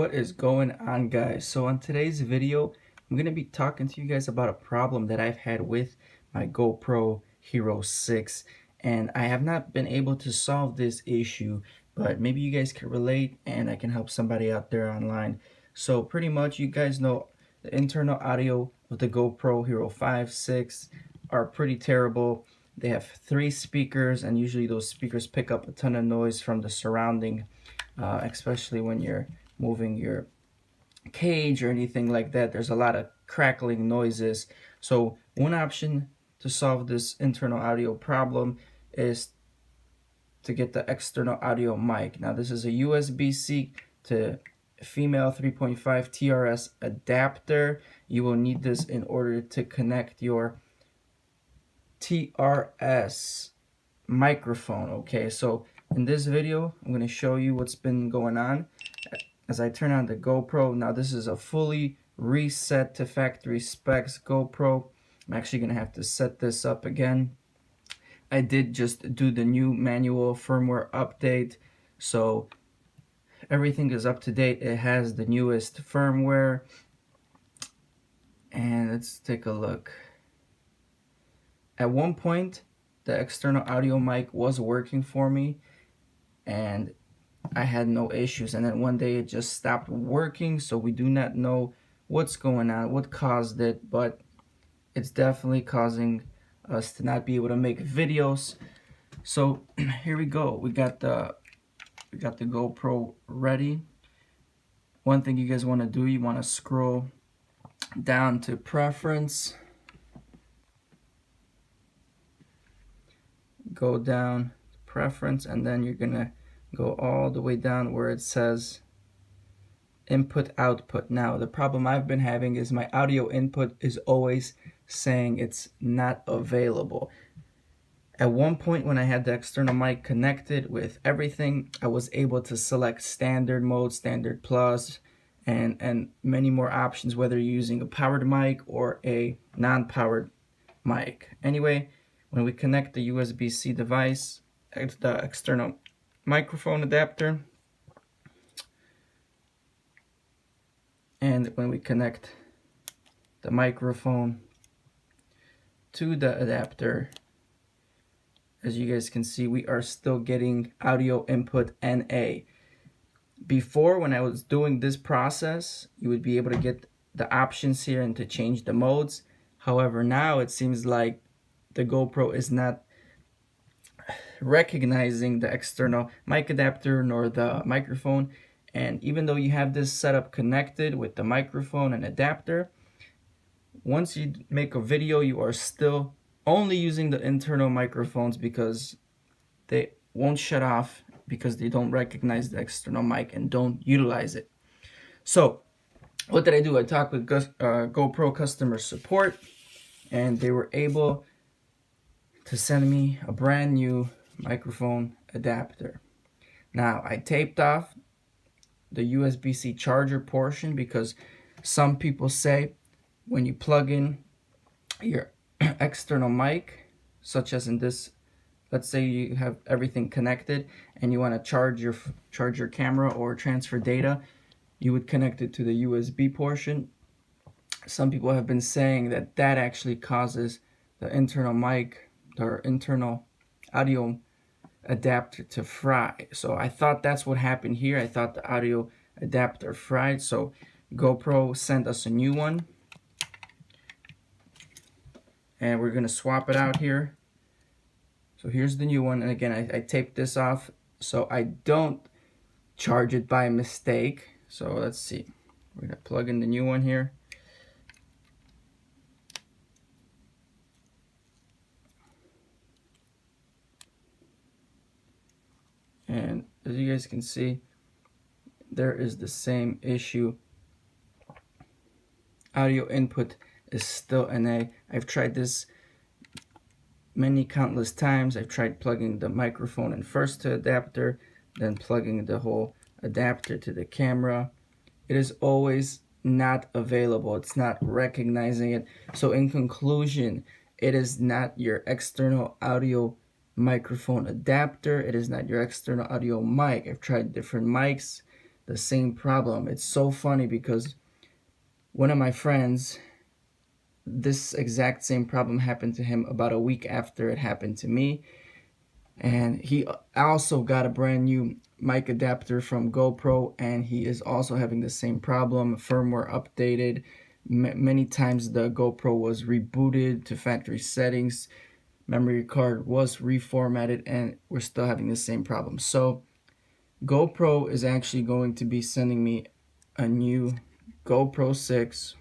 What is going on, guys? So on today's video I'm going to be talking to you guys about a problem that I've had with my GoPro Hero 6, and I have not been able to solve this issue, but maybe you guys can relate and I can help somebody out there online. So pretty much, you guys know the internal audio of the GoPro Hero 5, 6 are pretty terrible. They have 3 speakers, and usually those speakers pick up a ton of noise from the surrounding, especially when you're moving your cage or anything like that. There's a lot of crackling noises. So one option to solve this internal audio problem is to get the external audio mic. Now this is a USB-C to female 3.5 TRS adapter. You will need this in order to connect your TRS microphone. Okay, so in this video I'm going to show you what's been going on as I turn on the GoPro. Now this is a fully reset to factory specs GoPro. I'm actually going to have to set this up again. I did just do the new manual firmware update, so everything is up to date. It has the newest firmware, and let's take a look. At one point the external audio mic was working for me and I had no issues, and then one day it just stopped working. So we do not know what's going on, what caused it, but it's definitely causing us to not be able to make videos. So here we go. We got the GoPro ready. One thing you guys want to do, you want to scroll down to preference, go down to preference, and then you're gonna go all the way down where it says input output. Now the problem I've been having is my audio input is always saying it's not available. At one point when I had the external mic connected with everything, I was able to select standard mode, standard plus, and many more options, whether you're using a powered mic or a non-powered mic. Anyway, when we connect the USB-C device, the external microphone adapter, and when we connect the microphone to the adapter, as you guys can see, we are still getting audio input NA. Before, when I was doing this process, you would be able to get the options here and to change the modes. However, now it seems like the GoPro is not recognizing the external mic adapter nor the microphone, and even though you have this setup connected with the microphone and adapter, once you make a video you are still only using the internal microphones because they won't shut off, because they don't recognize the external mic and don't utilize it. So what did I do? I talked with GoPro customer support, and they were able to send me a brand new microphone adapter. Now I taped off the USB-C charger portion because some people say when you plug in your external mic, such as in this, let's say you have everything connected and you want to charge your camera or transfer data, you would connect it to the USB portion. Some people have been saying that that actually causes the internal mic or internal audio adapter to fry. So I thought that's what happened here. I thought the audio adapter fried, so GoPro sent us a new one, and we're gonna swap it out here. So here's the new one, and again I taped this off so I don't charge it by mistake. So let's see, we're gonna plug in the new one here. And as you guys can see, there is the same issue. Audio input is still NA. I've tried this many countless times. I've tried plugging the microphone in first to adapter, then plugging the whole adapter to the camera. It is always not available. It's not recognizing it. So in conclusion, it is not your external audio microphone adapter. It is not your external audio mic. I've tried different mics. the same problem. It's so funny because one of my friends, this exact same problem happened to him about a week after it happened to me. And he also got a brand new mic adapter from GoPro, and he is also having the same problem. Firmware updated. Many times the GoPro was rebooted to factory settings. Memory card was reformatted, and we're still having the same problem. So GoPro is actually going to be sending me a new GoPro 6,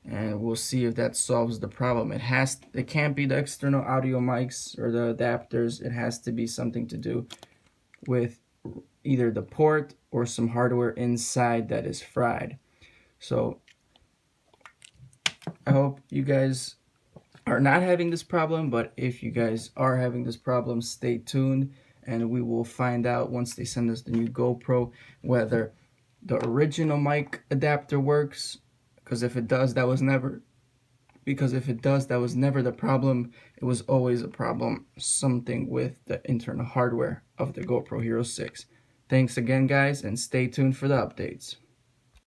and we'll see if that solves the problem. It can't be the external audio mics or the adapters. It has to be something to do with either the port or some hardware inside that is fried. So I hope you guys are not having this problem, but if you guys are having this problem, stay tuned, and we will find out once they send us the new GoPro whether the original mic adapter works, because if it does, that was never the problem. It was always a problem, something with the internal hardware of the GoPro Hero 6. Thanks again, guys, and stay tuned for the updates.